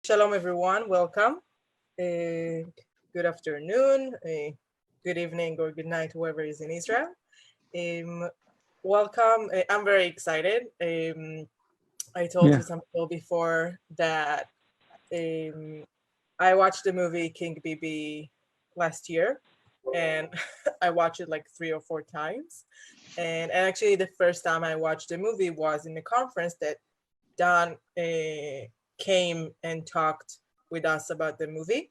Shalom, everyone. Welcome. Good afternoon, good evening, or good night, whoever is in Israel. Welcome. I'm very excited. I told to some people before that I watched the movie King Bibi last year, and I watched it like 3 or 4 times. And actually, the first time I watched the movie was in a conference that Don came and talked with us about the movie.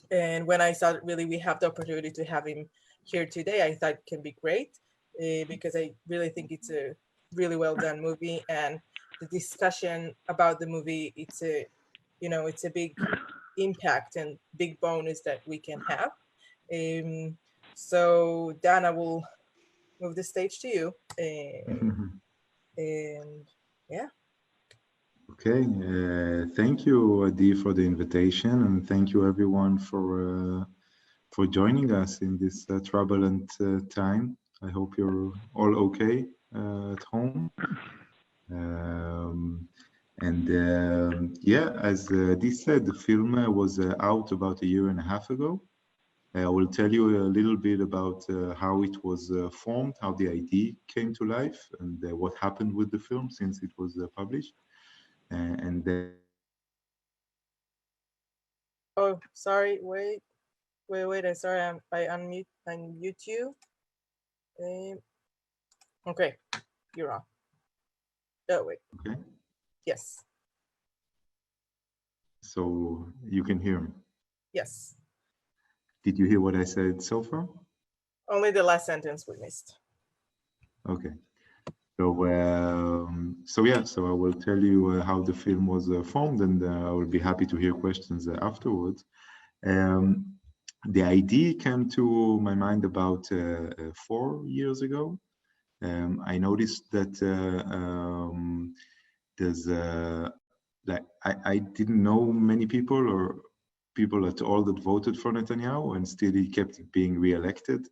And when I thought really we have the opportunity to have him here today, I thought it can be great because I really think it's a really well done movie, and the discussion about the movie, it's a big impact and big bonus that we can have. So Dan, I will move the stage to you. And yeah. Okay, thank you, Adi, for the invitation, and thank you everyone for joining us in this turbulent time. I hope you're all okay at home. Yeah, as Adi said, the film was out about a year and a half ago. I will tell you a little bit about how it was formed, how the idea came to life, and what happened with the film since it was published. And then Oh, sorry. Wait. I'm sorry. I unmute you. Okay, you're on. Oh wait. okay, Yes. so you can hear me. Yes. Did you hear what I said so far? Only the last sentence we missed. Okay. So I will tell you how the film was formed, and I will be happy to hear questions afterwards. The idea came to my mind about 4 years ago. I noticed that there's like I didn't know many people or people at all that voted for Netanyahu, and still he kept being re-elected.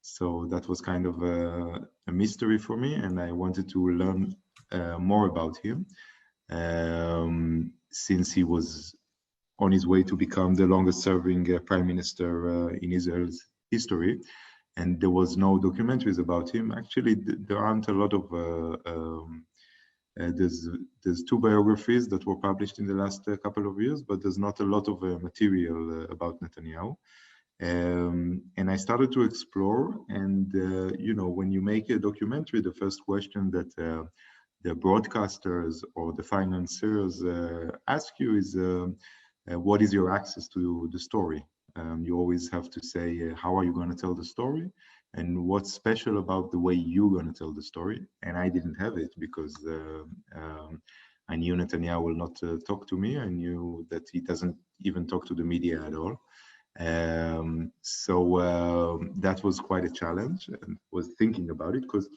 So that was kind of a mystery for me, and I wanted to learn more about him since he was on his way to become the longest-serving prime minister in Israel's history. And there was no documentaries about him. Actually, there aren't a lot of. There's 2 biographies that were published in the last couple of years, but there's not a lot of material about Netanyahu. And I started to explore, and when you make a documentary, the first question that the broadcasters or the financiers ask you is, what is your access to the story? You always have to say, how are you going to tell the story? And what's special about the way you're going to tell the story? And I didn't have it because I knew Netanyahu will not talk to me. I knew that he doesn't even talk to the media at all. That was quite a challenge, and was thinking about it because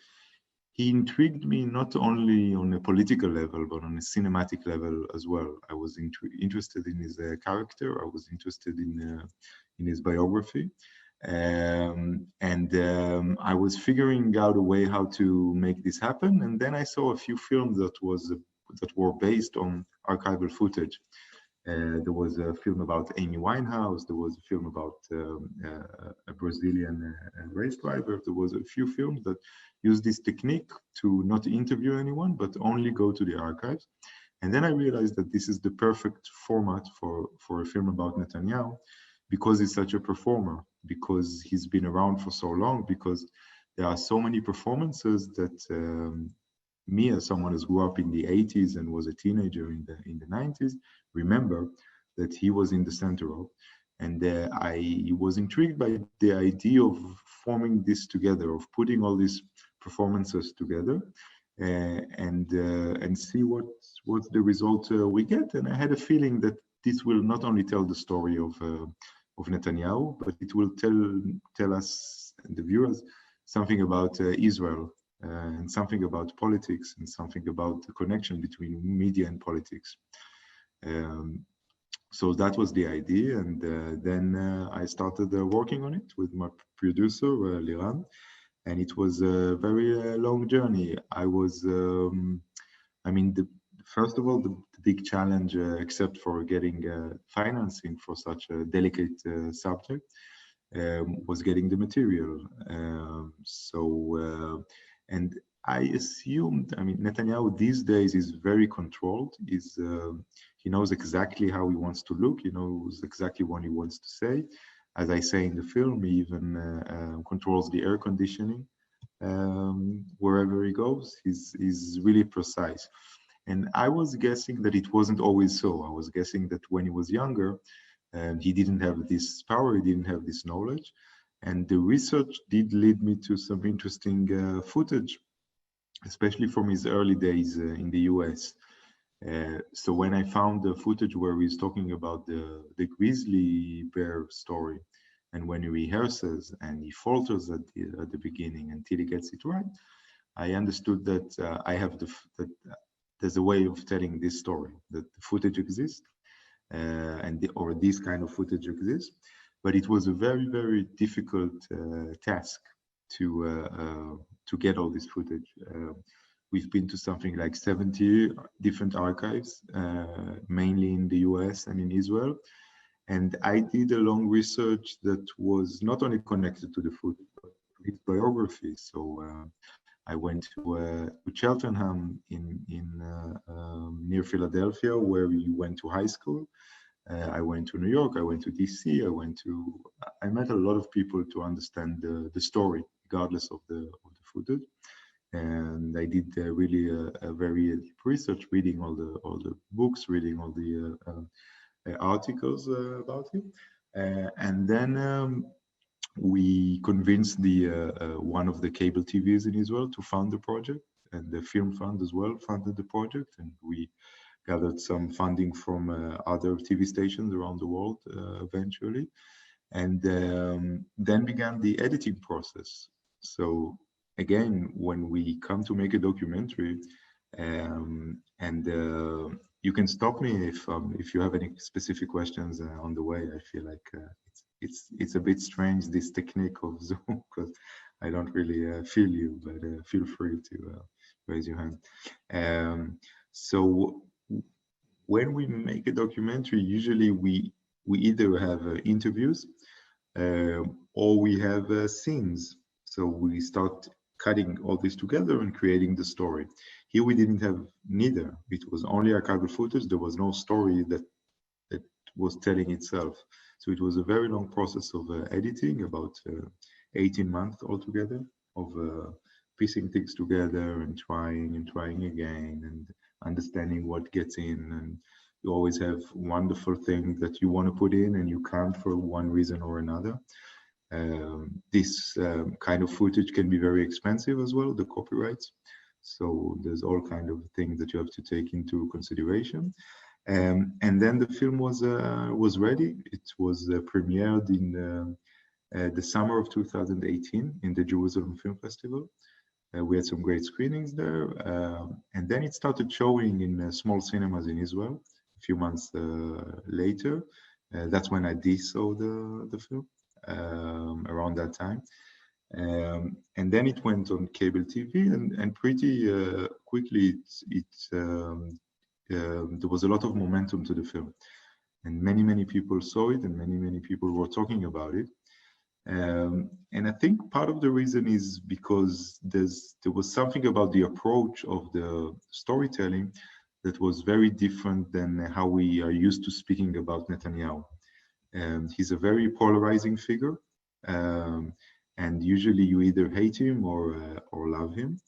he intrigued me not only on a political level, but on a cinematic level as well. I was interested in his character. I was interested in his biography. I was figuring out a way how to make this happen. And then I saw a few films that were based on archival footage. There was a film about Amy Winehouse. There was a film about a Brazilian race driver. There was a few films that used this technique to not interview anyone, but only go to the archives. And then I realized that this is the perfect format for a film about Netanyahu, because he's such a performer, because he's been around for so long, because there are so many performances that me, as someone who grew up in the 80s and was a teenager in the 90s, remember that he was in the center of. And I was intrigued by the idea of forming this together, of putting all these performances together, and see what's the result we get. And I had a feeling that this will not only tell the story of Netanyahu, but it will tell us, the viewers, something about Israel, and something about politics, and something about the connection between media and politics. So that was the idea, and then I started working on it with my producer, Liran, and it was a very long journey. The First of all, the big challenge, except for getting financing for such a delicate subject, was getting the material. And I assumed, I mean, Netanyahu these days is very controlled. He knows exactly how he wants to look. He knows exactly what he wants to say. As I say in the film, he even controls the air conditioning wherever he goes. He's really precise. And I was guessing that it wasn't always so. I was guessing that when he was younger, he didn't have this power, he didn't have this knowledge. And the research did lead me to some interesting footage, especially from his early days in the US. So when I found the footage where he's talking about the grizzly bear story, and when he rehearses and he falters at the beginning until he gets it right, I understood that that there's a way of telling this story, that the footage exists, or this kind of footage exists. But it was a very, very difficult task to get all this footage. We've been to something like 70 different archives, mainly in the US and in Israel. And I did a long research that was not only connected to the footage, but to his biography. So I went to Cheltenham near Philadelphia, where we went to high school. I went to New York. I went to DC. I met a lot of people to understand the story, regardless of the footage. And I did really a very deep research, reading all the books, reading all the articles about him, and then we convinced one of the cable TVs in Israel to fund the project, and the film fund as well funded the project, and we gathered some funding from other TV stations around the world eventually, and then began the editing process. So again, when we come to make a documentary, and you can stop me if you have any specific questions on the way. I feel like it's a bit strange, this technique of Zoom, because I don't really feel you, but feel free to raise your hand. So when we make a documentary, usually we either have interviews or we have scenes. So we start cutting all this together and creating the story. Here we didn't have neither. It was only archival footage. There was no story that was telling itself. So it was a very long process of editing, about 18 months altogether, of piecing things together and trying again and understanding what gets in. And you always have wonderful things that you want to put in and you can't for one reason or another. This kind of footage can be very expensive as well, the copyrights. So there's all kind of things that you have to take into consideration. And then the film was ready. It was premiered in the summer of 2018 in the Jerusalem Film Festival. We had some great screenings there. And then it started showing in small cinemas in Israel a few months later. That's when I saw the film around that time. And then it went on cable TV, and pretty quickly there was a lot of momentum to the film, and many people saw it, and many people were talking about it. And I think part of the reason is because there was something about the approach of the storytelling that was very different than how we are used to speaking about Netanyahu. He's a very polarizing figure, and usually you either hate him or love him.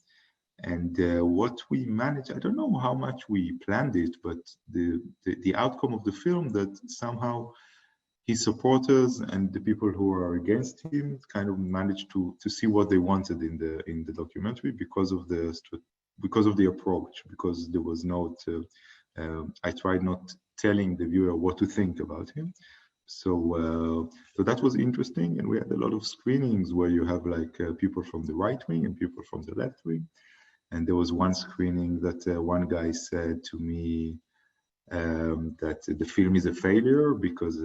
And what we managed, I don't know how much we planned it, but the outcome of the film, that somehow his supporters and the people who are against him kind of managed to see what they wanted in the documentary because of the approach, because there was no I tried not telling the viewer what to think about him. So that was interesting, and we had a lot of screenings where you have like people from the right wing and people from the left wing. And there was one screening that one guy said to me that the film is a failure because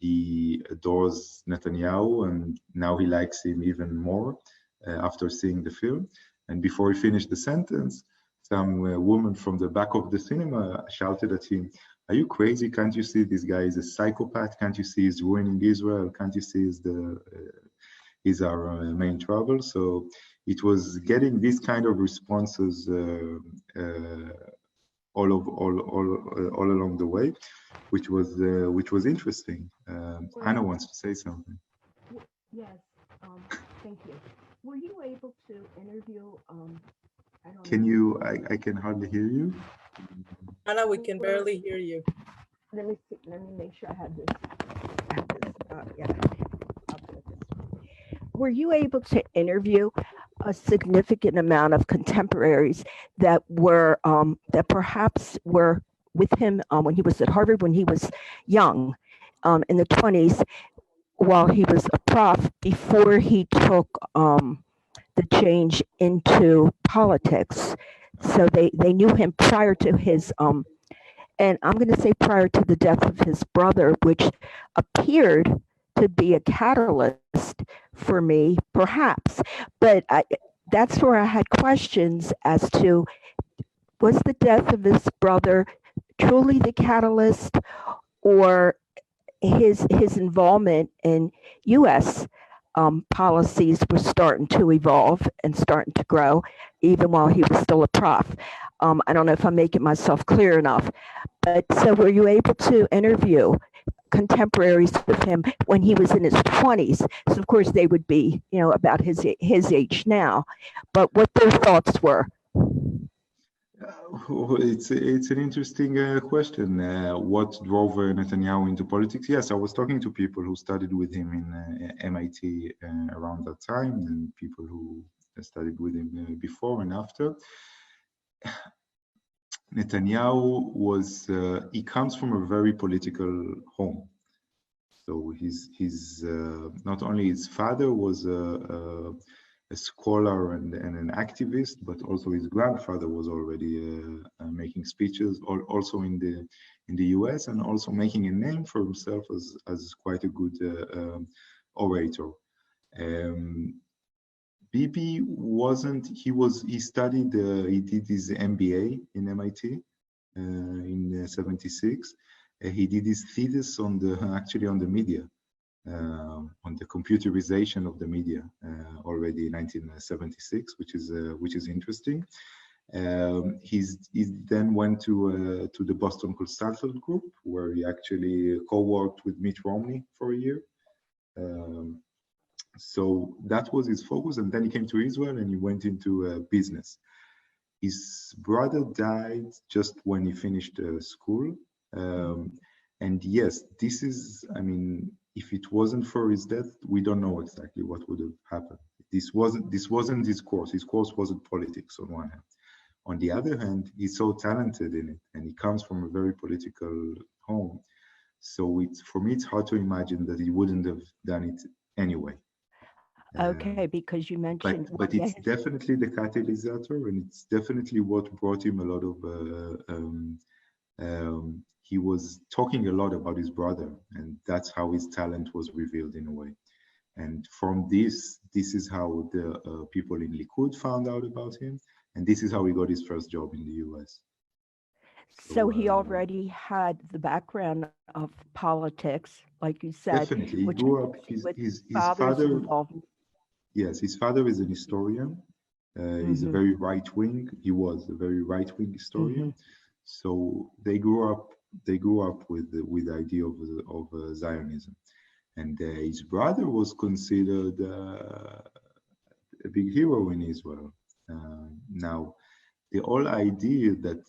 he adores Netanyahu and now he likes him even more after seeing the film. And before he finished the sentence, woman from the back of the cinema shouted at him, "Are you crazy? Can't you see this guy is a psychopath? Can't you see he's ruining Israel? Can't you see he's our main trouble?" So it was getting these kind of responses all along the way, which was interesting. Anna wants to say something. Yes, thank you. Were you able to interview, I don't Can know, you? I can hardly hear you. Anna, we can barely hear you. let me see, let me make sure I have this. Yeah, I'll do it this way. Were you able to interview a significant amount of contemporaries that were, that perhaps were with him when he was at Harvard, when he was young, in the 20s, while he was a prof, before he took the change into politics? So they knew him prior to his and I'm going to say prior to the death of his brother, which appeared to be a catalyst for me, perhaps. But that's where I had questions as to, was the death of his brother truly the catalyst, or his involvement in U.S. Policies was starting to evolve and starting to grow, even while he was still a prof. I don't know if I'm making myself clear enough, but so were you able to interview contemporaries with him when he was in his 20s? So of course they would be, about his age now, but what their thoughts were. It's an interesting question. What drove Netanyahu into politics? Yes, I was talking to people who studied with him in MIT around that time, and people who studied with him before and after. Netanyahu he comes from a very political home. So his not only his father was a scholar and an activist, but also his grandfather was already making speeches, also in the U.S., and also making a name for himself as quite a good orator. Bibi wasn't. He studied. He did his MBA in MIT in '76. He did his thesis on actually on the media, on the computerization of the media already in 1976, which is interesting. He then went to the Boston Consultant Group, where he actually co-worked with Mitt Romney for a year. So that was his focus, and then he came to Israel and he went into business. His brother died just when he finished school. And yes, this is, I mean, if it wasn't for his death, we don't know exactly what would have happened. This wasn't his course. His course wasn't politics on one hand. On the other hand, he's so talented in it, and he comes from a very political home. So for me, it's hard to imagine that he wouldn't have done it anyway. Okay, because you mentioned, But yeah, it's definitely the catalyst, and it's definitely what brought him a lot of. He was talking a lot about his brother, and that's how his talent was revealed in a way. And from this is how the people in Likud found out about him, and this is how he got his first job in the U.S. so he already had the background of politics, like you said, Definitely, he which grew up. with His father's father, involvement. yes, his father is an historian. He's a Hmm. very right wing. He was a very right wing Hmm. historian. So they grew up. They grew up with the idea of Zionism, and his brother was considered a big hero in Israel. Now, the whole idea that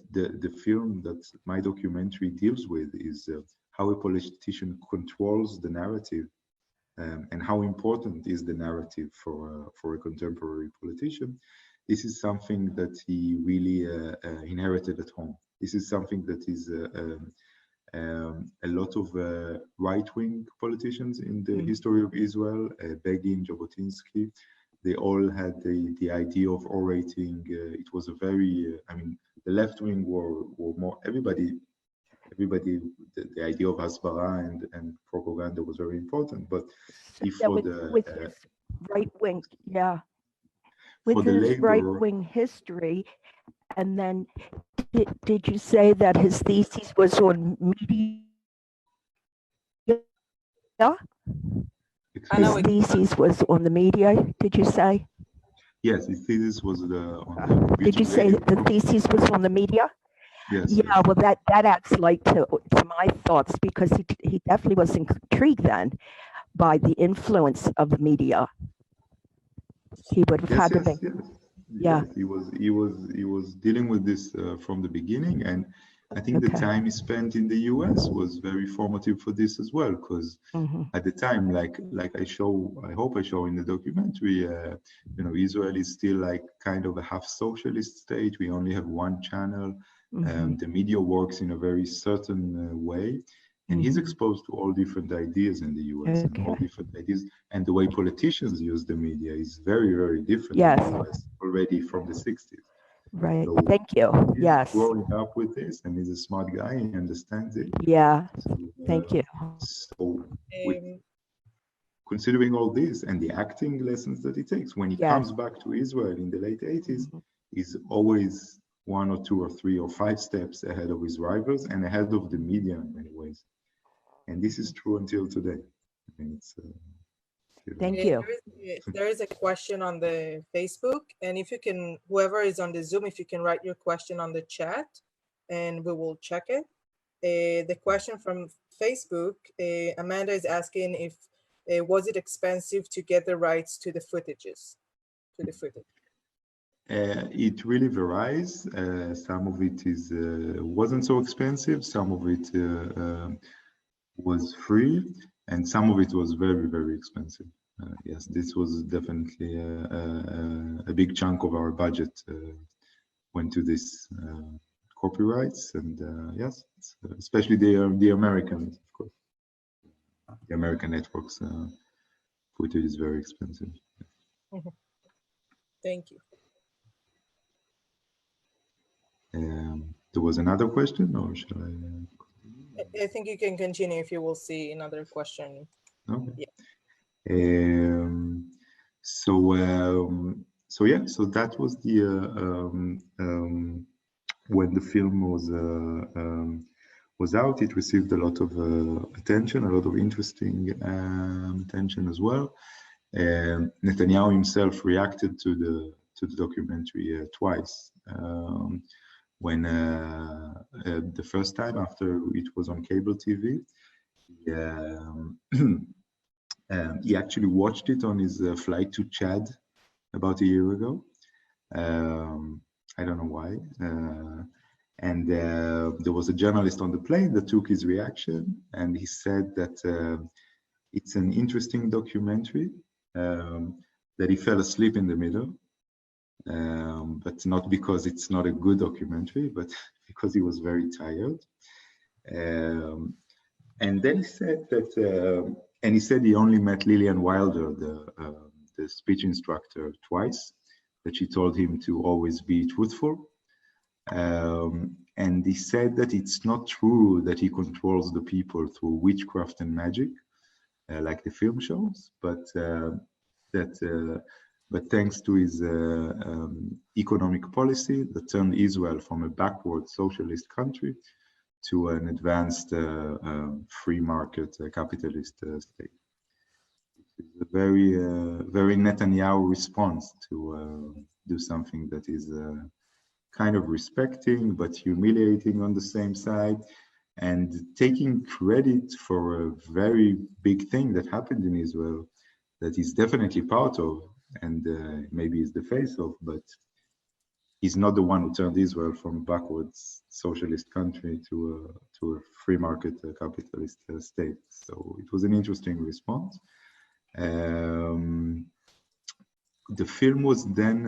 the film that my documentary deals with is how a politician controls the narrative, and how important is the narrative for a contemporary politician. This is something that he really inherited at home. This is something that is a lot of right-wing politicians in the history of Israel, Begin, Jabotinsky, they all had the idea of orating. It was a very, I mean, the left wing were more, everybody, the idea of hasbara and propaganda was very important. But So, if yeah, with his right wing, yeah, for with the his right labor, wing history, And then did you say that his thesis was on media? I His know Excuse me? thesis was on the media, did you say? Yes, his thesis was on the Did you say radio. the thesis was on the media? Yes, Yeah, yes. well, that adds light to my thoughts because he definitely was intrigued then by the influence of the media. He would have Yes, had to yes, be, yes, yeah, yes. He was dealing with this from the beginning, and I think the okay. time he spent in the U.S. was very formative for this as well, because Hmm. at the time, like I hope I show in the documentary, Israel is still like kind of a half socialist state. We only have one channel. Hmm. The media works in a very certain way, and he's Hmm. exposed to all different ideas in the U.S. and all Okay. different ideas, and the way politicians use the media is very, very different in Yes, the U.S. already from the 60s. right. So Thank you. he's Yes. growing up with this, and he's a smart guy. He understands it. Yeah. So, Thank you. so with um, considering all this and the acting lessons that he takes, when he Yes. comes back to Israel in the late 80s, Mhm. he's always one or two or three or five steps ahead of his rivals and ahead of the media in many ways. And this is true until today. I mean, it's Thank you. there is a question on the Facebook, and if you can, whoever is on the Zoom, if you can write your question on the chat, and we will check it. The question from Facebook, Amanda is asking if was it expensive to get the rights to the footages, to the footage? it really varies. Some of it is wasn't so expensive. Some of it was free, and some of it was very, very expensive. Yes, this was definitely a big chunk of our budget went to this copyrights, and yes, especially the Americans, of course. The American networks footage is very expensive. Mhm. Thank you. There was another question, or shall I? I think you can continue if you will see another question. Okay. Yeah. Um, so so yeah, so that was the when the film was out. It received a lot of attention, a lot of interesting attention as well. Netanyahu himself reacted to the documentary twice. When the first time after it was on cable TV, um, he actually watched it on his flight to Chad about a year ago. I don't know why. And there was a journalist on the plane that took his reaction, and he said that it's an interesting documentary, that he fell asleep in the middle, but not because it's not a good documentary, but because he was very tired. Um, and then he said that, and he said he only met Lillian Wilder, the speech instructor, twice, that she told him to always be truthful. And he said that it's not true that he controls the people through witchcraft and magic, like the film shows, but thanks to his economic policy that turned Israel from a backward socialist country to an advanced free market capitalist state. It's a very Netanyahu response to do something that is kind of respecting but humiliating on the same side, and taking credit for a very big thing that happened in Israel that he's definitely part of, and maybe is the face of, but he's not the one who turned Israel from a backwards socialist country to a free market capitalist state. So it was an interesting response. The film was then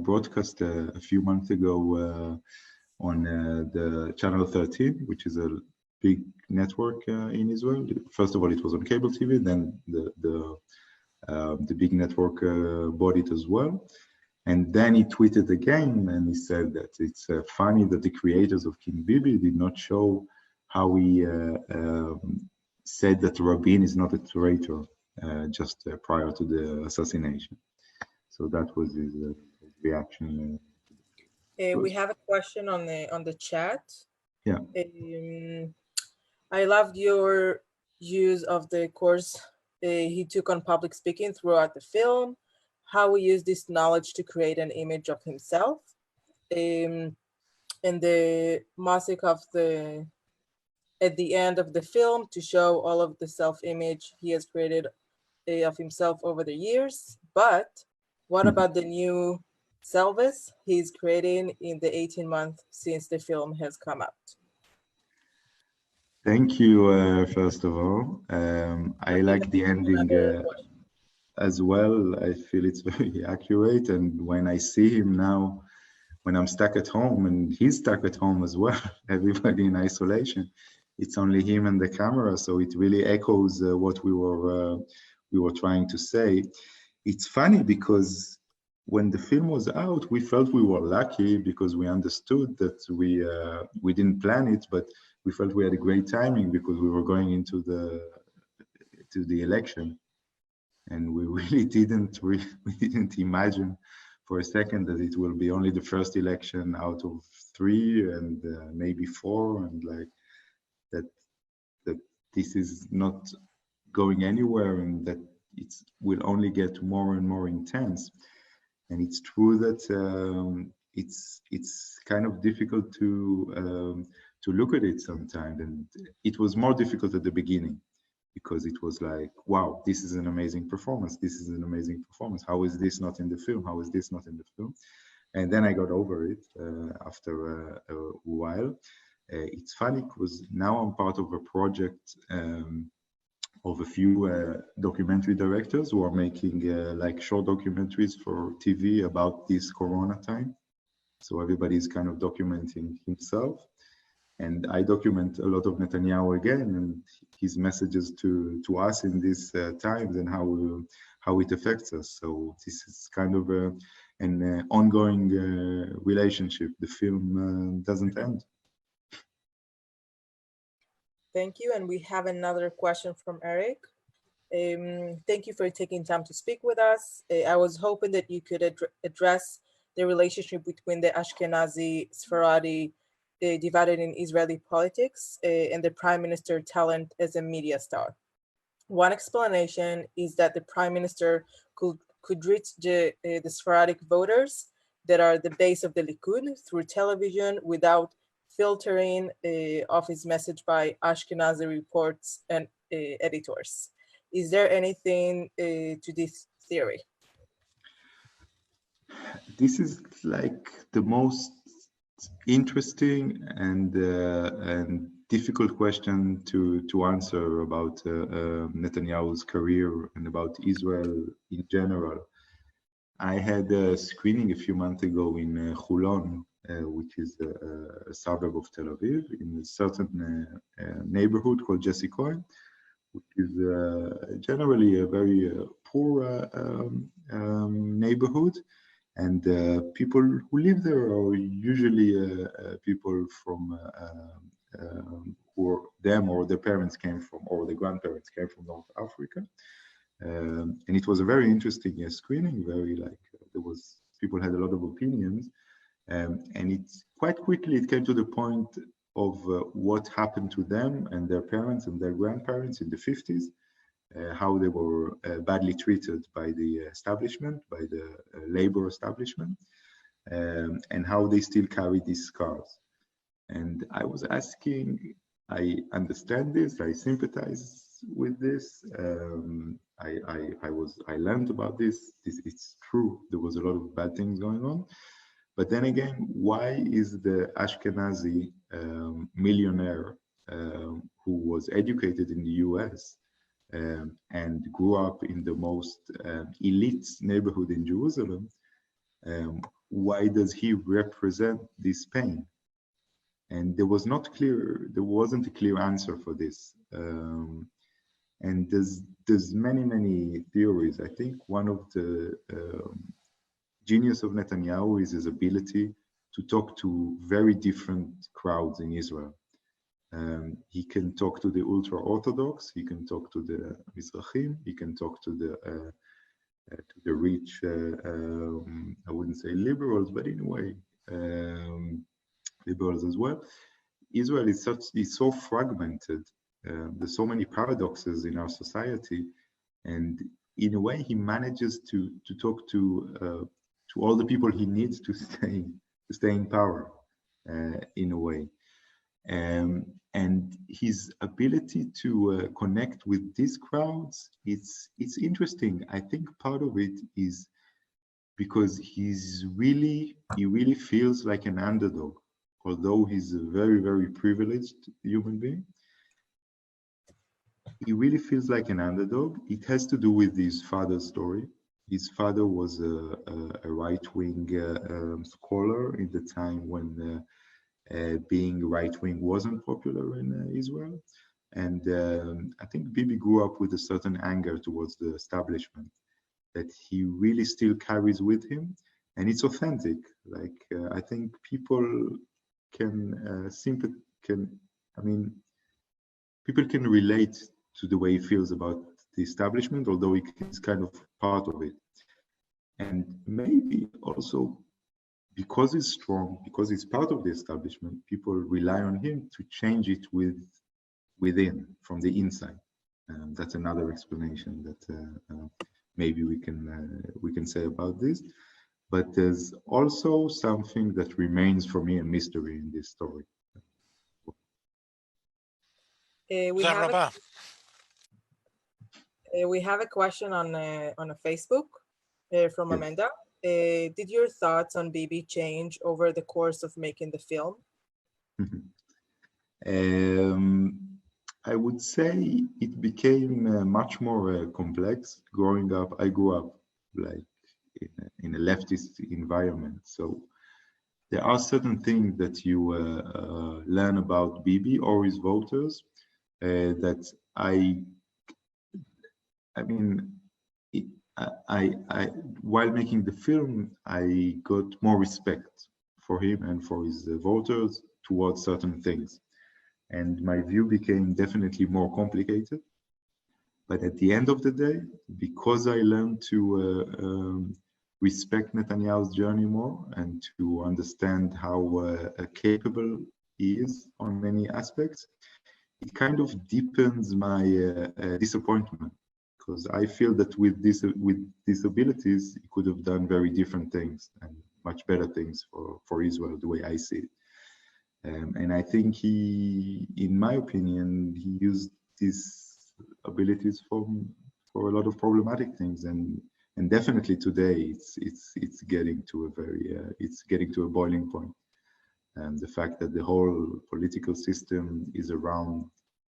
broadcast a few months ago on the Channel 13, which is a big network in Israel. First of all, it was on cable TV, then the big network bought it as well. And then he tweeted again, and he said that it's funny that the creators of King Bibi did not show how he said that Rabin is not a traitor just prior to the assassination. So that was his reaction. We Good. have a question on the chat. Yeah. Um, I loved your use of the course he took on public speaking throughout the film, how he used this knowledge to create an image of himself, um, and the music of the at the end of the film to show all of the self-image he has created of himself over the years. But what about the new Selvis he's creating in the 18 months since the film has come out? Thank you, first of all. I I think like that the this is ending another question. as well. I feel it's very accurate. And when I see him now, when I'm stuck at home and he's stuck at home as well, everybody in isolation, it's only him and the camera. So it really echoes what we were trying to say. It's funny because when the film was out, we felt we were lucky because we understood that we didn't plan it, but we felt we had a great timing because we were going into the election, and we really we didn't imagine for a second that it will be only the first election out of three and maybe four, and like that that this is not going anywhere and that it will only get more and more intense. And it's true that it's kind of difficult to look at it sometimes, and it was more difficult at the beginning because it was like, wow, this is an amazing performance. This is an amazing performance. How is this not in the film? How is this not in the film? And then I got over it after a while. It's funny because now I'm part of a project of a few documentary directors who are making like short documentaries for TV about this Corona time. So everybody's kind of documenting himself. And I document a lot of Netanyahu again and his messages to us in these times and how it affects us. So this is kind of an ongoing relationship. The film doesn't end. Thank you. And we have another question from Eric. Thank you for taking time to speak with us. I was hoping that you could address the relationship between the Ashkenazi Sephardi divided in Israeli politics and the prime minister talent as a media star. One explanation is that the prime minister could reach the Sephardic voters that are the base of the Likud through television without filtering of his message by Ashkenazi reports and editors. Is there anything to this theory? This is like the most interesting and difficult question to answer about Netanyahu's career and about Israel in general. I had a screening a few months ago in Hulon, which is a suburb of Tel Aviv, in a certain neighborhood called Jesse Cohen, which is generally a very poor neighborhood. And people who live there are usually people from who them or their parents came from, or their grandparents came from North Africa. And it was a very interesting screening. Very like there was people had a lot of opinions, and it's quite quickly it came to the point of what happened to them and their parents and their grandparents in the 50s, how they were badly treated by the establishment, by the labor establishment, and how they still carry these scars. And I was asking, I understand this, I sympathize with this. I learned about this. It's true. There was a lot of bad things going on. But then again, why is the Ashkenazi millionaire who was educated in the US and grew up in the most elite neighborhood in Jerusalem, why does he represent this pain? And there wasn't a clear answer for this. And there's many theories. I think one of the genius of Netanyahu is his ability to talk to very different crowds in Israel. He can talk to the ultra-Orthodox, he can talk to the Mizrahim, he can talk to the rich, I wouldn't say liberals, but in a way, liberals as well. Israel is so fragmented. There's so many paradoxes in our society, and in a way, he manages to talk to all the people he needs to stay in power, in a way. And his ability to connect with these crowds, it's interesting. I think part of it is because he really feels like an underdog, although he's a very, very privileged human being. He really feels like an underdog. It has to do with his father's story. His father was a right-wing scholar in the time when being right-wing wasn't popular in Israel. And I think Bibi grew up with a certain anger towards the establishment that he really still carries with him. And it's authentic. Like, I think people can I mean, people can relate to the way he feels about the establishment, although he's kind of part of it. And maybe also because he's strong, because he's part of the establishment, people rely on him to change it within, from the inside. That's another explanation that maybe we can say about this. But there's also something that remains for me a mystery in this story. We have a question on a Facebook from Yes. Amanda. Did your thoughts on Bibi change over the course of making the film? I would say it became much more complex. Growing up, I grew up like in a leftist environment, so there are certain things that you learn about Bibi or his voters that I mean, while making the film, I got more respect for him and for his voters towards certain things. And my view became definitely more complicated. But at the end of the day, because I learned to respect Netanyahu's journey more and to understand how capable he is on many aspects, it kind of deepens my disappointment, because I feel that with these abilities, he could have done very different things and much better things for Israel, the way I see it. And I think in my opinion, he used these abilities for a lot of problematic things, and definitely today it's getting to a boiling point. And the fact that the whole political system is around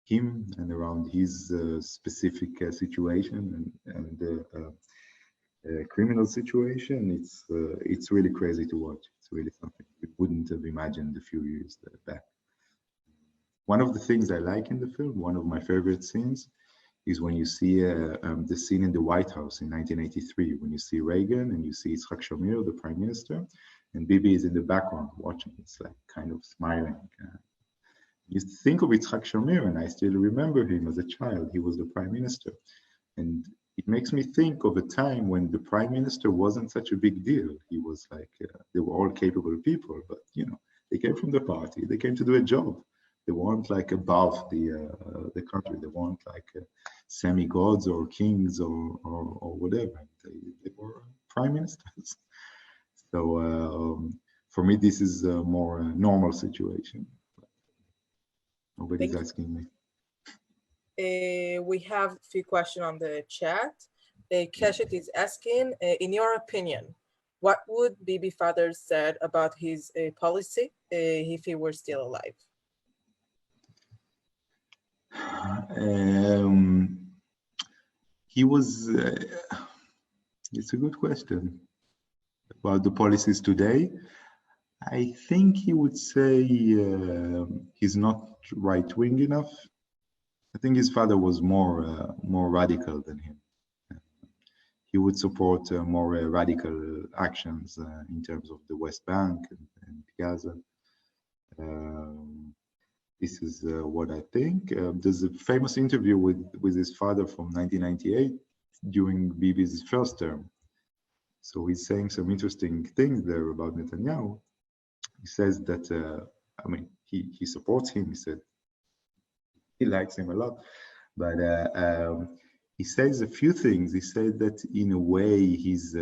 him and around his specific situation and criminal situation, it's really crazy to watch. It's really something we wouldn't have imagined a few years back. One of the things I like in the film, one of my favorite scenes, is when you see the scene in the White House in 1983, when you see Reagan and you see Yitzhak Shamir, the prime minister, and Bibi is in the background watching. It's like kind of smiling. You think of Yitzhak Shamir, and I still remember him as a child. He was the prime minister. And it makes me think of a time when the prime minister wasn't such a big deal. He was like, they were all capable people, but they came from the party. They came to do a job. They weren't like above the country. They weren't like semi-gods or kings or whatever. They were prime ministers. So for me, this is a more normal situation. Nobody's asking me. We have a few questions on the chat. Keshet is asking, in your opinion, what would Bibi father said about his policy if he were still alive? He was, it's a good question. About the policies today, I think he would say he's not right-wing enough. I think his father was more radical than him. He would support more radical actions in terms of the West Bank and Gaza. This is what I think. There's a famous interview with his father from 1998 during Bibi's first term. So he's saying some interesting things there about Netanyahu. he says that I mean he supports him. He said he likes him a lot, but he says a few things. He said that in a way he's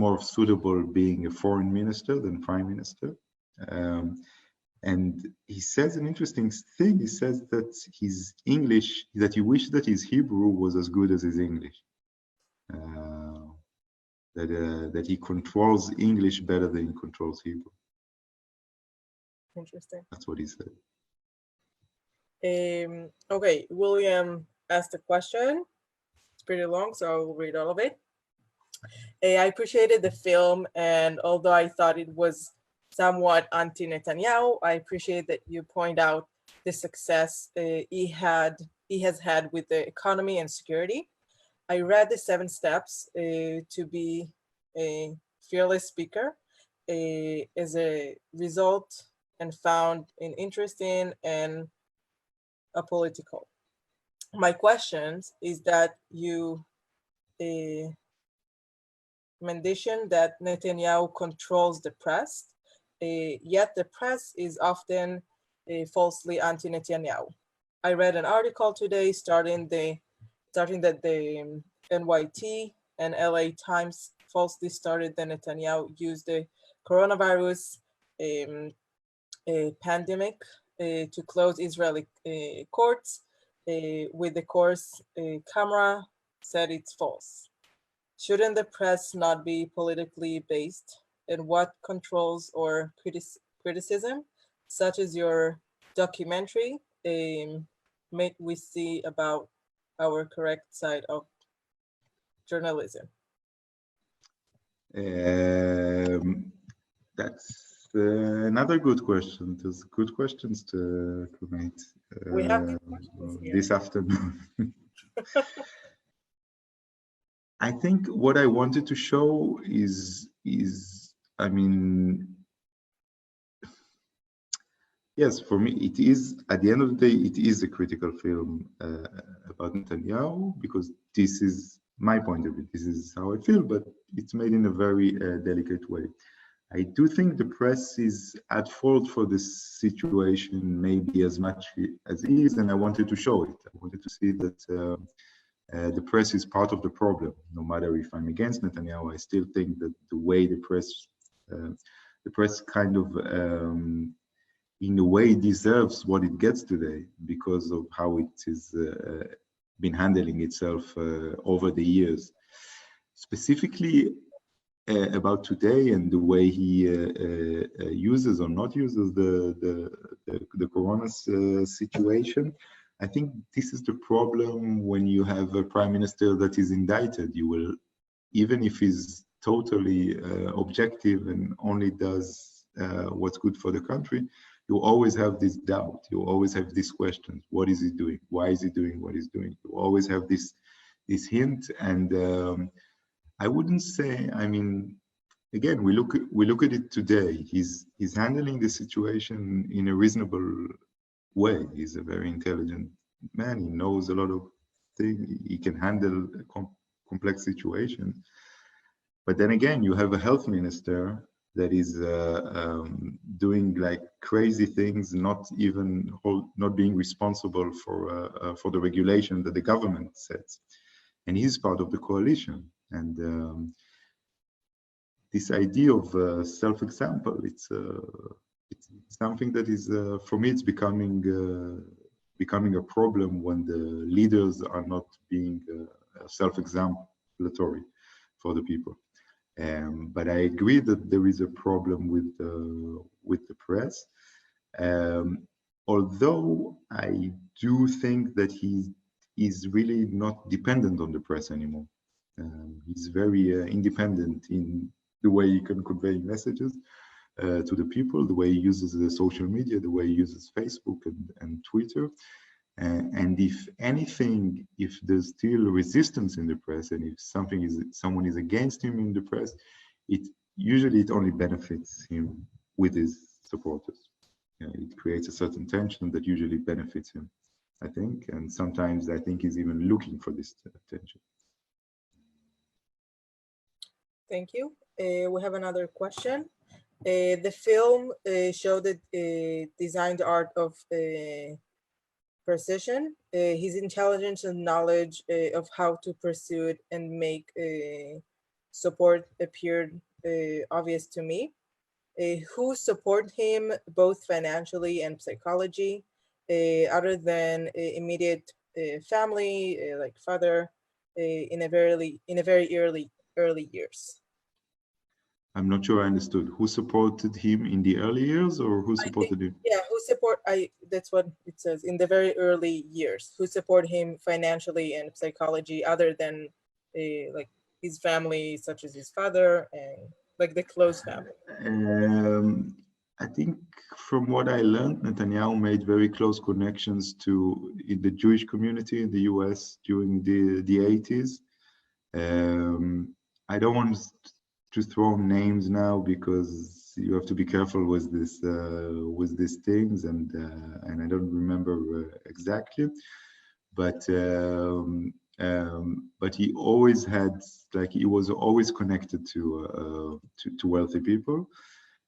more suitable being a foreign minister than prime minister. Um, and he says an interesting thing. He says that his English, that he wished that his Hebrew was as good as his English. That he controls English better than he controls Hebrew. Interesting. That's what he said. Okay, William asked a question. It's pretty long, so I will read all of it. I appreciated the film, and although I thought it was somewhat anti-Netanyahu, I appreciate that you point out the success he has had with the economy and security. I read the 7 steps to be a fearless speaker as a result, and found it interesting and apolitical. My questions is that you mentioned that Netanyahu controls the press, yet the press is often falsely anti-Netanyahu. I read an article today starting that the NYT and LA Times falsely started that Netanyahu used the coronavirus pandemic to close Israeli courts with the court's camera said it's false. Shouldn't the press not be politically based? And what controls or criticism, such as your documentary, made we see about our correct side of journalism? That's another good question. There's good questions to make We have good questions here. this afternoon. I think what I wanted to show is I mean, yes, for me it is, at the end of the day, it is a critical film about Netanyahu, because this is my point of view. This is how I feel, but it's made in a very delicate way. I do think the press is at fault for this situation, maybe as much as it is, and I wanted to show it. I wanted to see that the press is part of the problem. No matter if I'm against Netanyahu, I still think that the way the press kind of, in a way, deserves what it gets today because of how it has been handling itself over the years. Specifically, about today and the way he uses or not uses the corona situation. I think this is the problem when you have a prime minister that is indicted. You will, even if he's totally objective and only does what's good for the country, you always have this doubt. You always have these questions. What is he doing? Why is he doing what he's doing? You always have this hint, and I wouldn't say, I mean, again, we look at it today. He's handling the situation in a reasonable way. He's a very intelligent man. He knows a lot of things. He can handle a complex situation. But then again, you have a health minister that is doing like crazy things, not being responsible for the regulation that the government sets, and he's part of the coalition. And this idea of self-example, it's something that is, for me, it's becoming a problem when the leaders are not being self-exemplatory for the people. But I agree that there is a problem with the press. Although I do think that he is really not dependent on the press anymore. He's very independent in the way he can convey messages to the people, the way he uses the social media, the way he uses Facebook and Twitter. And if anything, if there's still resistance in the press, and if someone is against him in the press, it only benefits him with his supporters. It creates a certain tension that usually benefits him, I think, and sometimes I think he's even looking for this tension. Thank you. We have another question. The film showed the designed art of precision. His intelligence and knowledge of how to pursue it and make support appeared obvious to me. Who support him both financially and psychology, other than immediate family, like father, in a very early years. I'm not sure I understood. Who supported him in the early years or who I think, supported him? yeah, who support, I that's what it says, in the very early years, who support him financially and psychology, other than like his family, such as his father and like the close family. Um, I think from what I learned, Netanyahu made very close connections to in the Jewish community in the US during the 80s. I don't want to throw names now because you have to be careful with these things, and I don't remember exactly, but he always had, like, he was always connected to wealthy people,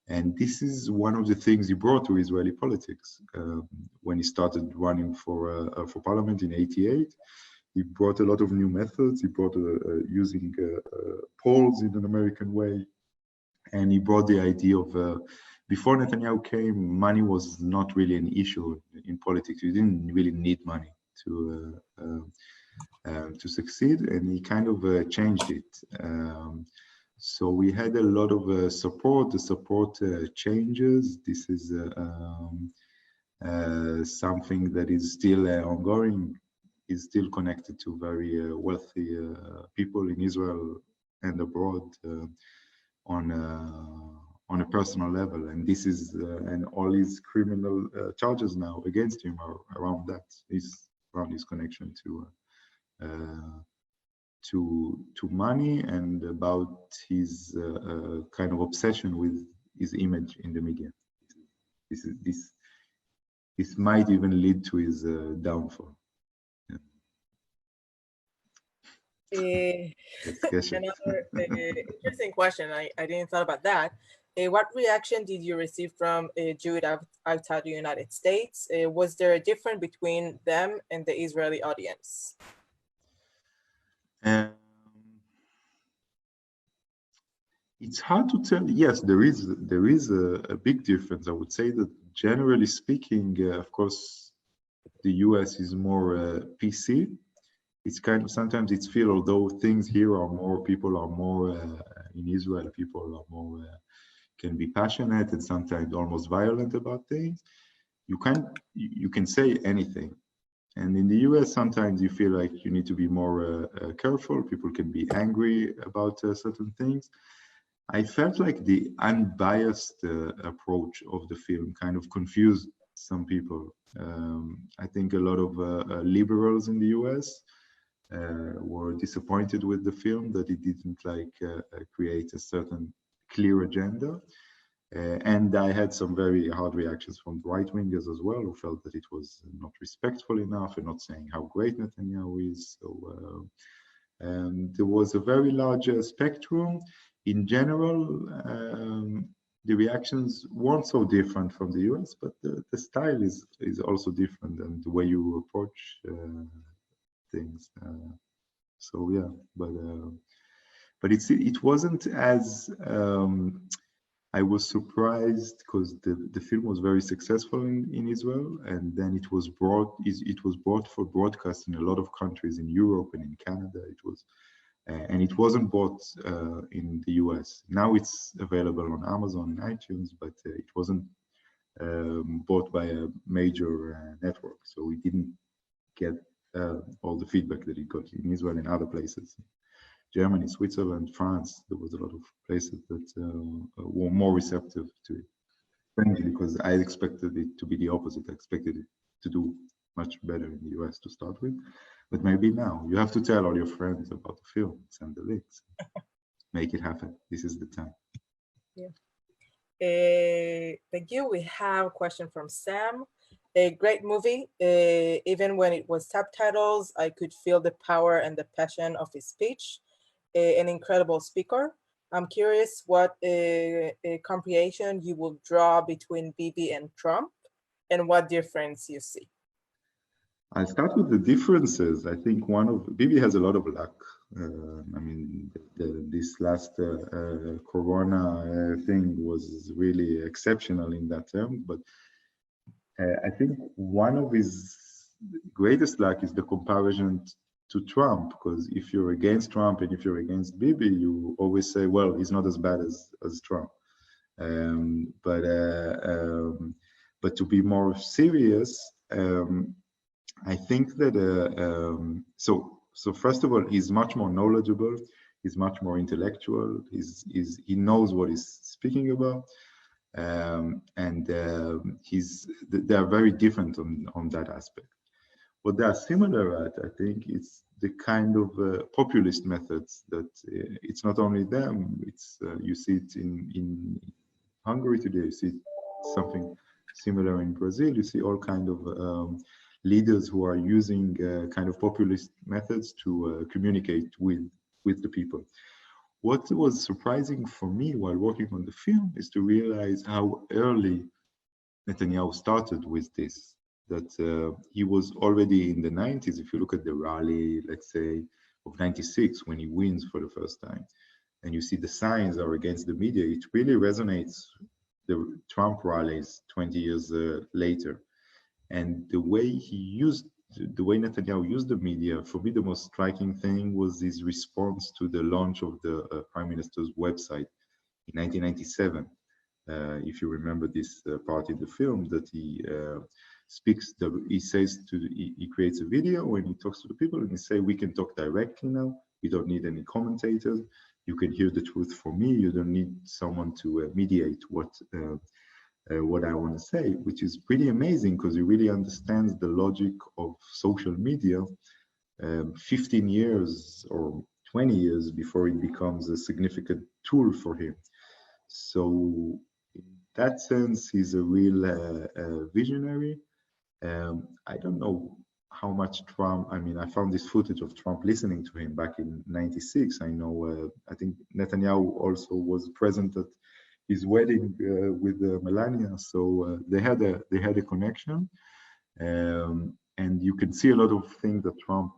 and this is one of the things he brought to Israeli politics when he started running for parliament in '88. He brought a lot of new methods. He brought using polls in an American way, and he brought the idea of before Netanyahu came, money was not really an issue in politics. You didn't really need money to succeed, and he kind of changed it. So we had a lot of support. The support changes. This is something that is still ongoing, is still connected to very wealthy people in Israel and abroad on a personal level. And this is and all his criminal charges now against him are around that. Is around his connection uh, to money and about his kind of obsession with his image in the media. This might even lead to his downfall. Yeah. Another interesting question. I didn't thought about that. What reaction did you receive from Jews outside the United States? Was there a difference between them and the Israeli audience? Um, it's hard to tell. Yes, there is a big difference. I would say that generally speaking, of course, the US is more PC. It's kind of sometimes it's feel although things here are more people are more in Israel, people are more can be passionate and sometimes almost violent about things. You can say anything, and in the US sometimes you feel like you need to be more careful. People can be angry about certain things. I felt like the unbiased approach of the film kind of confused some people. I think a lot of liberals in the US were disappointed with the film, that it didn't like create a certain clear agenda. And I had some very hard reactions from right wingers as well, who felt that it was not respectful enough and not saying how great Netanyahu is. So there was a very large spectrum. In general, the reactions weren't so different from the US, but the style is also different, and the way you approach things. So yeah, but it wasn't as I was surprised because the film was very successful in Israel, and then it was brought for broadcast in a lot of countries in Europe and in Canada. It was and it wasn't bought in the US. Now it's available on Amazon and iTunes, but it wasn't bought by a major network, so we didn't get all the feedback that it got in Israel and other places. Germany, Switzerland, France, there was a lot of places that were more receptive to it. Strangely, because I expected it to be the opposite. I expected it to do much better in the US to start with. But maybe now you have to tell all your friends about the film, send the links, make it happen. This is the time. Yeah. Thank you. We have a question from Sam. A great movie. Even when it was subtitles, I could feel the power and the passion of his speech. An incredible speaker. I'm curious what a comparison you will draw between Bibi and Trump, and what difference you see. I'll start with the differences. I think one of Bibi has a lot of luck. I mean, this last Corona thing was really exceptional in that term. But I think one of his greatest luck is the comparison to Trump, because if you're against Trump and if you're against Bibi, you always say, well, he's not as bad as Trump. Um, but uh, um, but to be more serious, I think that so first of all, he's much more knowledgeable. He's much more intellectual. He knows what he's speaking about, and they are very different on that aspect. What they are similar at, I think, is the kind of populist methods that it's not only them. It's you see it in Hungary today. You see something similar in Brazil. You see all kind of leaders who are using kind of populist methods to communicate with the people. What was surprising for me while working on the film is to realize how early Netanyahu started with this. That he was already in the 90s. If you look at the rally, let's say, of 96, when he wins for the first time, and you see the signs are against the media, it really resonates the Trump rallies 20 years later. And the way Netanyahu used the media, for me, the most striking thing was his response to the launch of the Prime Minister's website in 1997. If you remember this part in the film, that he says he creates a video when he talks to the people, and he say, we can talk directly now. We don't need any commentators. You can hear the truth from me. You don't need someone to mediate what I want to say, which is pretty amazing because he really understands the logic of social media 15 years or 20 years before it becomes a significant tool for him. So in that sense, he's a real visionary. I don't know how much Trump, I mean, I found this footage of Trump listening to him back in 96. I know, I think Netanyahu also was present at his wedding with Melania. So they had a connection. And you can see a lot of things that Trump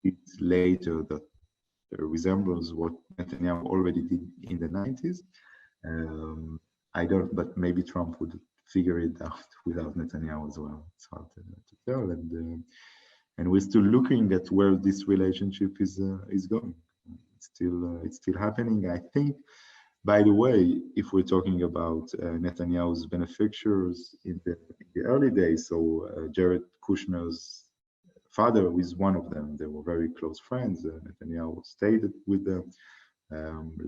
did later that resembles what Netanyahu already did in the 90s. I don't, but maybe Trump would figure it out without Netanyahu as well. It's hard to tell, and we're still looking at where this relationship is going. It's still happening. I think. By the way, if we're talking about Netanyahu's benefactors in the early days, so Jared Kushner's father is one of them. They were very close friends. Netanyahu stayed with them.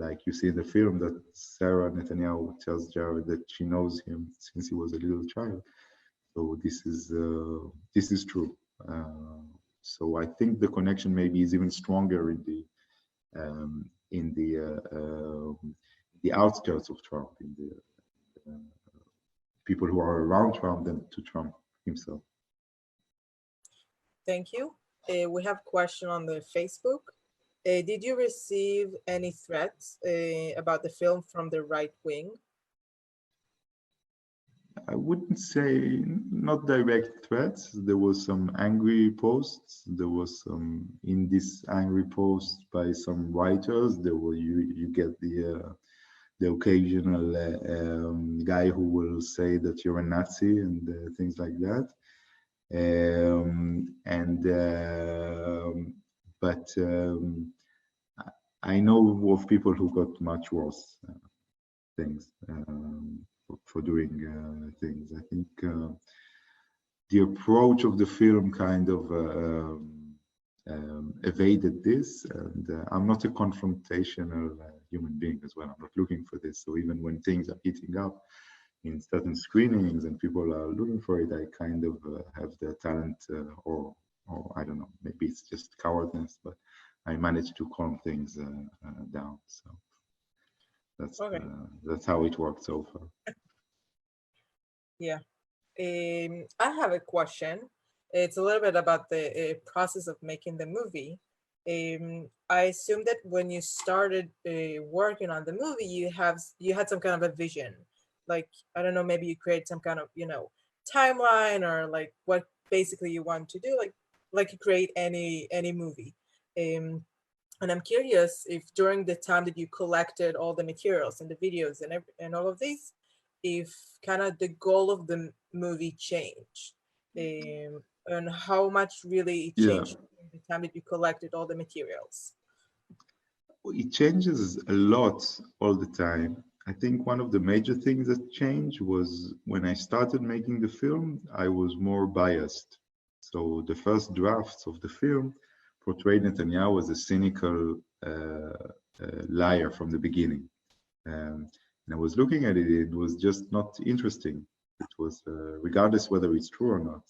Like you see in the film that Sarah Netanyahu tells Jared that she knows him since he was a little child. So this is true. So I think the connection maybe is even stronger in the outskirts of Trump, in the people who are around Trump than to Trump himself. Thank you. We have a question on the Facebook. Did you receive any threats about the film from the right wing? I wouldn't say not direct threats. There was some angry posts. There was some in this angry posts by some writers. There were you get the occasional guy who will say that you're a Nazi and things like that. But I know of people who got much worse things for doing things. I think the approach of the film kind of evaded this, and I'm not a confrontational human being as well. I'm not looking for this. So even when things are heating up in certain screenings and people are looking for it, I kind of have the talent, or I don't know, maybe it's just cowardness, but I managed to calm things down. So that's how it worked so far. Yeah. I have a question. It's a little bit about the process of making the movie. I assume that when you started working on the movie, you had some kind of a vision. Like, I don't know, maybe you create some kind of, timeline, or like what basically you want to do, like you create any movie. Um, and I'm curious if during the time that you collected all the materials and the videos and all of these, if kind of the goal of the movie changed, and how much really it Yeah, changed during the time that you collected all the materials. it changes a lot all the time. I think one of the major things that changed was when I started making the film, I was more biased. So the first drafts of the film portrayed Netanyahu as a cynical liar from the beginning. And I was looking at it, it was just not interesting. It was, regardless whether it's true or not,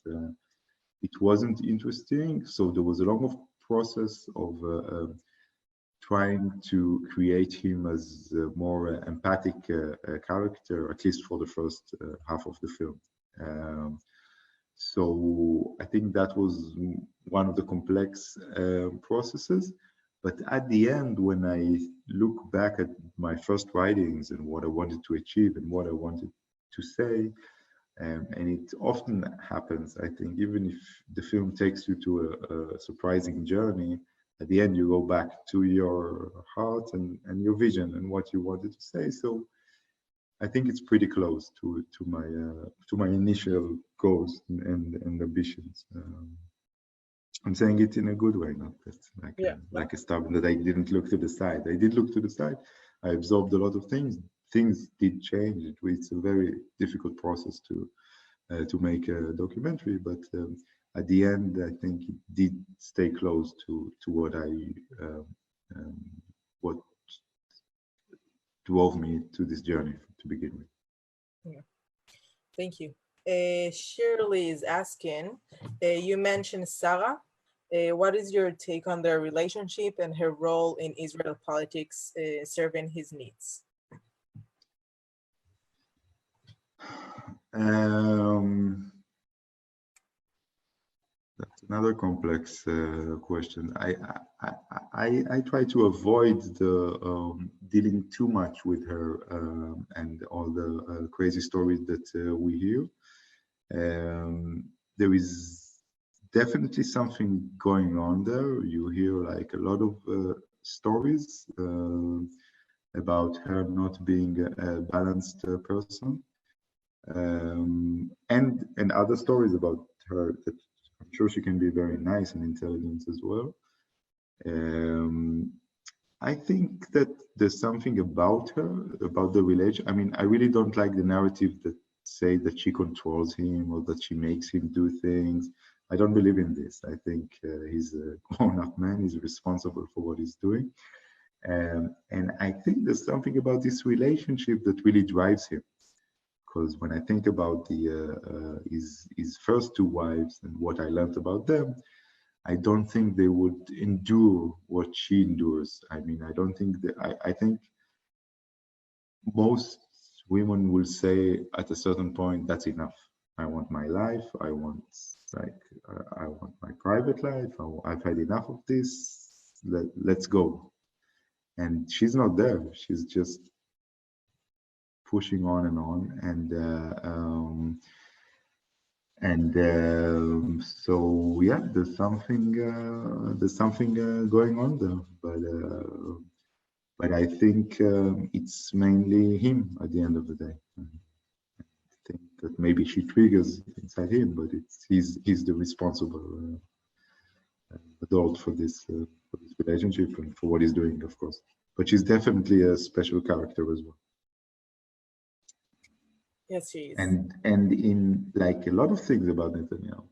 it wasn't interesting. So there was a long of process of trying to create him as a more empathic character, at least for the first half of the film. Um, so I think that was one of the complex processes. But at the end, when I look back at my first writings and what I wanted to achieve and what I wanted to say, and it often happens, I think, even if the film takes you to a surprising journey, at the end you go back to your heart and your vision and what you wanted to say. So I think it's pretty close to my initial goals and ambitions. I'm saying it in a good way, not that Yeah, like a stubborn that I didn't look to the side. I did look to the side. I absorbed a lot of things. Things did change. It's a very difficult process to make a documentary, but at the end, I think it did stay close to um, um, what drove me to this journey to begin with. yeah. Thank you. Shirley is asking, you mentioned Sarah. What is your take on their relationship and her role in Israel politics, serving his needs? Um, that's another complex question. I try to avoid the dealing too much with her and all the crazy stories that we hear. There is definitely something going on there. You hear like a lot of stories about her not being a balanced person, and other stories about her that I'm sure she can be very nice and intelligent as well. Um, I think that there's something about her, about the relation. I mean, I really don't like the narrative that say that she controls him or that she makes him do things. I don't believe in this. I think he's a grown-up man. He's responsible for what he's doing. And I think there's something about this relationship that really drives him. Because when I think about his first two wives and what I learned about them, I don't think they would endure what she endures. I mean, I don't think that, I think most women will say at a certain point, that's enough. I want my life. I want, like, I want my private life. I've had enough of this. Let's go. And she's not there. She's just pushing on and on. So yeah, there's something going on there, but I think it's mainly him at the end of the day. I think that maybe she triggers inside him, but he's the responsible adult for this relationship and for what he's doing, of course. But she's definitely a special character as well. Yes, she is. And in like a lot of things about Netanyahu,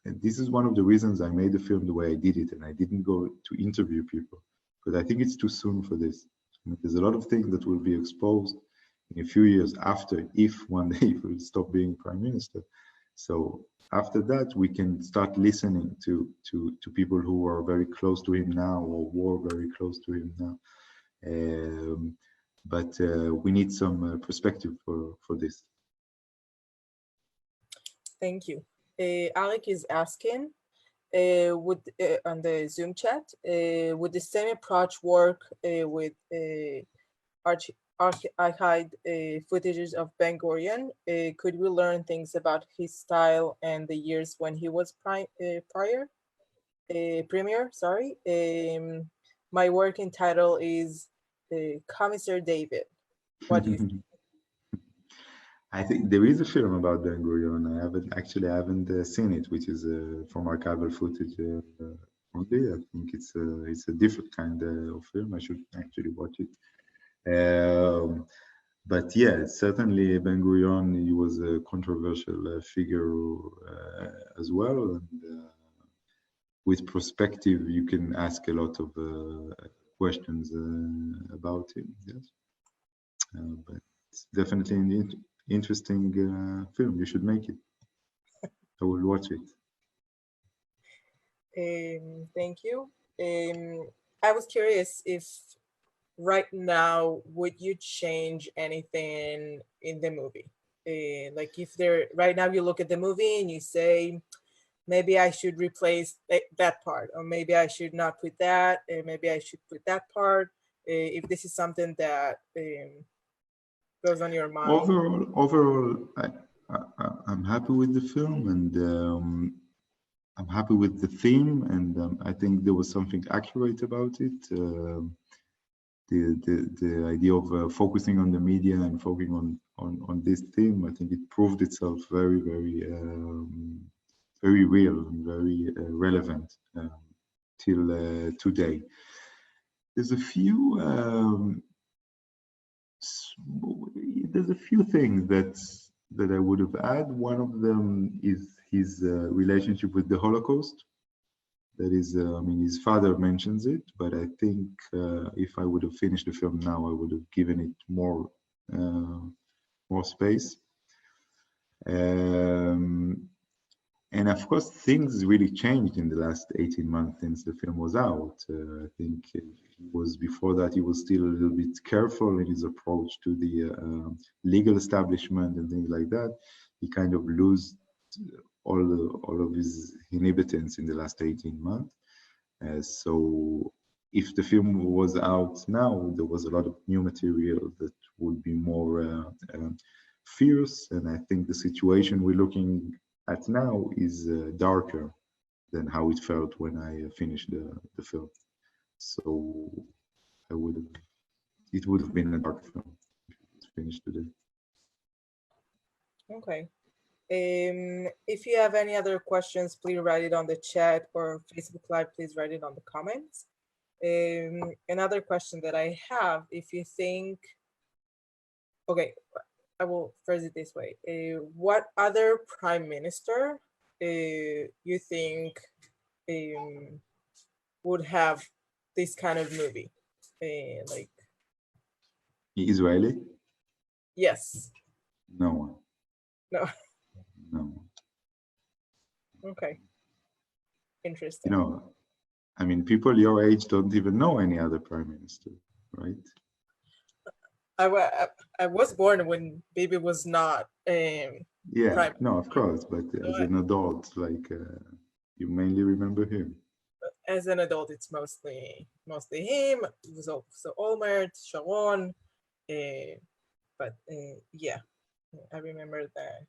and this is one of the reasons I made the film the way I did it, and I didn't go to interview people because I think it's too soon for this. I mean, there's a lot of things that will be exposed in a few years after, if one day he will stop being prime minister. So after that, we can start listening to people who are very close to him now or were very close to him now. But we need some perspective for this. Thank you. Alec is asking, would on the Zoom chat, would the same approach work with arch- archived footages of Ben Gurion? Could we learn things about his style and the years when he was premier? Sorry. My working title is Commissar David. What do you think? I think there is a film about Ben Gurion. I haven't seen it, which is from archival footage only. I think it's a different kind of film. I should actually watch it. But yeah, certainly Ben Gurion, he was a controversial figure as well. And with perspective, you can ask a lot of questions about him. Yes, but it's definitely an interesting film. You should make it. I will watch it. Thank you. I was curious if right now would you change anything in the movie? Like if there right now you look at the movie and you say maybe I should replace that part, or maybe I should not put that, maybe I should put that part. If this is something that goes on your mind. Overall, I'm happy with the film, and I'm happy with the theme, and I think there was something accurate about it. The idea of focusing on the media and focusing on this theme, I think it proved itself very real and very relevant till today. There's a few things that I would have added. One of them is his relationship with the Holocaust. That is, I mean, his father mentions it, but I think if I would have finished the film now, I would have given it more space. And of course, things really changed in the last 18 months since the film was out. I think before that, he was still a little bit careful in his approach to the legal establishment and things like that. He kind of lost all of his inhibitants in the last 18 months. So if the film was out now, there was a lot of new material that would be more fierce. And I think the situation we're looking at now is darker than how it felt when I finished the film. So it would have been a dark film if it was finished today. Okay. If you have any other questions, please write it on the chat or Facebook Live, please write it on the comments. Another question that I have, if you think, okay, I will phrase it this way. What other prime minister you think would have this kind of movie? Like, Israeli? yes. No one. No. No. Okay. You Interesting. know, I mean, people your age don't even know any other prime minister, right? I was born when Bibi was not Yeah, prime. no, of course, but So as an adult, like you mainly remember him. as an adult, it's mostly him. It was also Olmert, Sharon, but yeah, I remember that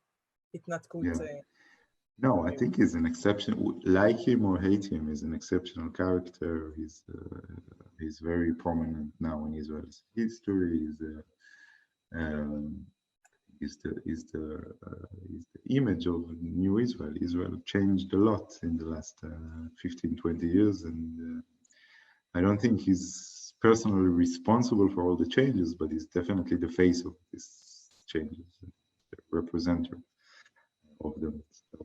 it's not good. Yeah. No, I think he's an exception. Like him or hate him, he's an exceptional character. He's very prominent now in Israel's history. Um, is the image of new Israel. Israel changed a lot in the last 15, 20 years, and I don't think he's personally responsible for all the changes, but he's definitely the face of these changes, the representative of them. So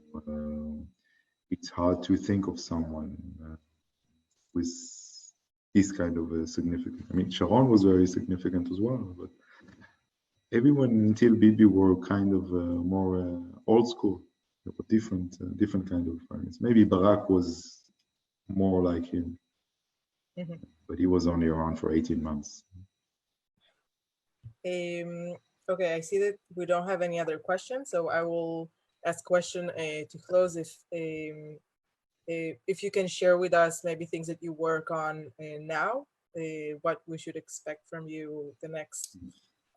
it's hard to think of someone with this kind of a significant. I mean, Sharon was very significant as well, but everyone until Bibi were kind of more old school, different kind of friends. Maybe Barak was more like him, but he was only around for 18 months. Okay, I see that we don't have any other questions, so I will ask question to close. If if you can share with us maybe things that you work on now, what we should expect from you the next,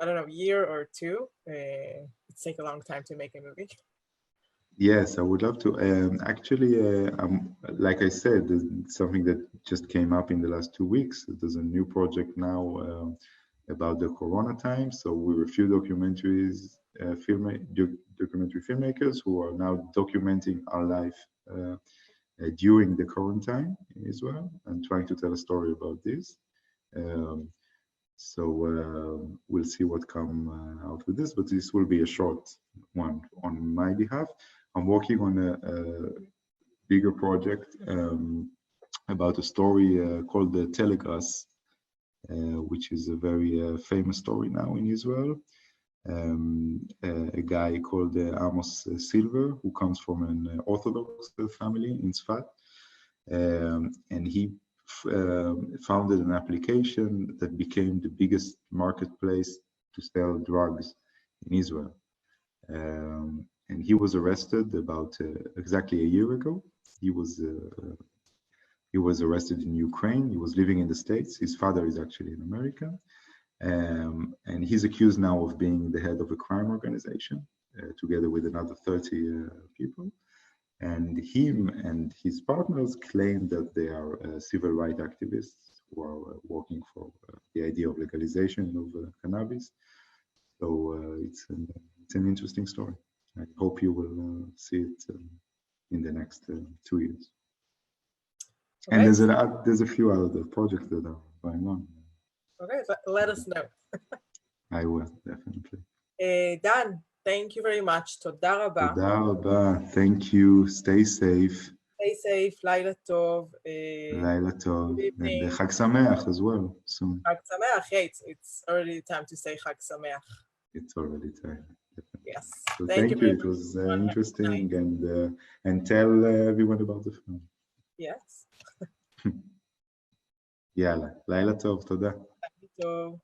I don't know, year or two. It's take a long time to make a movie. Yes, I would love to. Actually, like I said, there's something that just came up in the last 2 weeks. There's a new project now about the Corona time. So we're a few documentary filmmakers who are now documenting our life during the quarantine in Israel and trying to tell a story about this. Um, so we'll see what come out with this, but this will be a short one on my behalf. I'm working on a bigger project about a story called the Telegrass, which is a very famous story now in Israel. A guy called Amos Silver, who comes from an Orthodox family in Sfat, and he founded an application that became the biggest marketplace to sell drugs in Israel. And he was arrested about exactly a year ago. He was arrested in Ukraine. He was living in the States. His father is actually in America. And he's accused now of being the head of a crime organization, together with another 30 people. And him and his partners claim that they are civil rights activists who are working for the idea of legalization of cannabis. So it's an interesting story. I hope you will see it in the next 2 years. And there's a few other projects that are going on. Okay, let us know. I will, definitely. Dan, thank you very much. תודה רבה. תודה רבה. Thank you. Stay safe. Stay safe, לילה טוב. לילה טוב. And חג שמח as well soon. חג שמח. Yeah, it's already time to say חג שמח. It's already time. Yes. So thank you. It was interesting, and tell everyone about the film. Yes. יאללה, לילה טוב, תודה. לילה טוב.